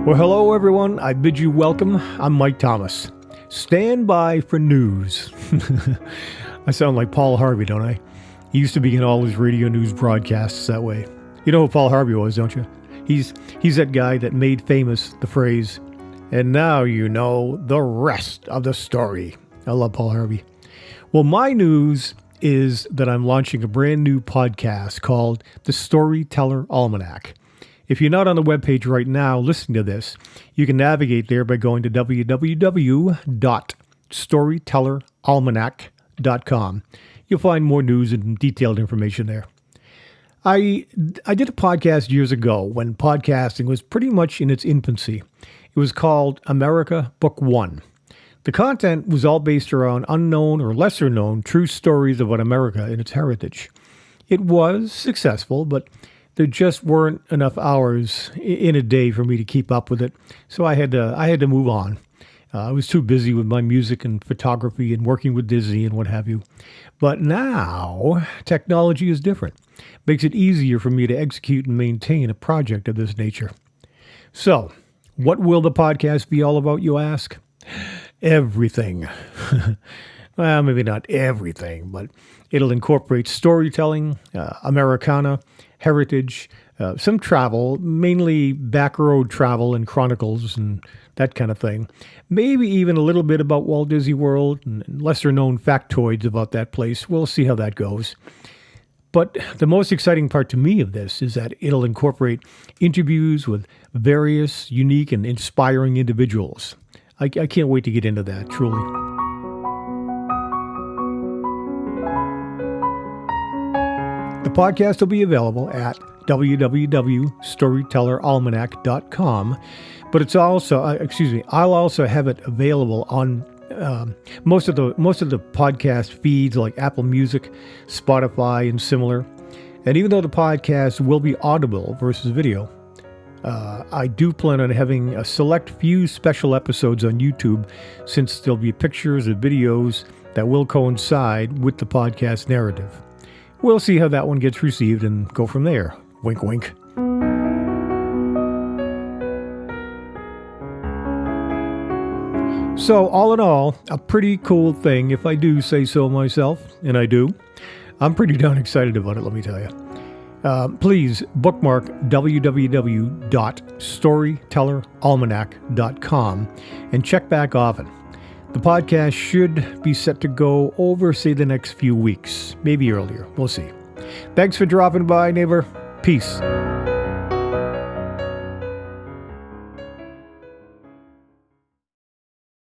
Well, hello everyone. I bid you welcome. I'm Mike Thomas. Stand by for news. I sound like Paul Harvey, don't I? He used to begin all his radio news broadcasts that way. You know who Paul Harvey was, don't you? He's that guy that made famous the phrase, "And now you know the rest of the story." I love Paul Harvey. Well, my news is that I'm launching a brand new podcast called the Storyteller Almanac. If you're not on the webpage right now listening to this, you can navigate there by going to www.storytelleralmanac.com. You'll find more news and detailed information there. I did a podcast years ago when podcasting was pretty much in its infancy. It was called America Book One. The content was all based around unknown or lesser known true stories about America and its heritage. It was successful, but there just weren't enough hours in a day for me to keep up with it, so I had to move on. I was too busy with my music and photography and working with Disney and what have you. But now, technology is different. Makes it easier for me to execute and maintain a project of this nature. So, what will the podcast be all about, you ask? Everything. Well, maybe not everything, but it'll incorporate storytelling, Americana, heritage, some travel, mainly backroad travel and chronicles and that kind of thing. Maybe even a little bit about Walt Disney World and lesser known factoids about that place. We'll see how that goes. But the most exciting part to me of this is that it'll incorporate interviews with various unique and inspiring individuals. I can't wait to get into that, truly. The podcast will be available at www.storytelleralmanac.com, but it's also, I'll also have it available on most of the podcast feeds like Apple Music, Spotify, and similar. And even though the podcast will be audible versus video, I do plan on having a select few special episodes on YouTube, since there'll be pictures and videos that will coincide with the podcast narrative. We'll see how that one gets received and go from there. Wink, wink. So, all in all, a pretty cool thing, if I do say so myself, and I do. I'm pretty darn excited about it, let me tell you. Please bookmark www.storytelleralmanac.com and check back often. The podcast should be set to go over, say, the next few weeks, maybe earlier. We'll see. Thanks for dropping by, neighbor. Peace.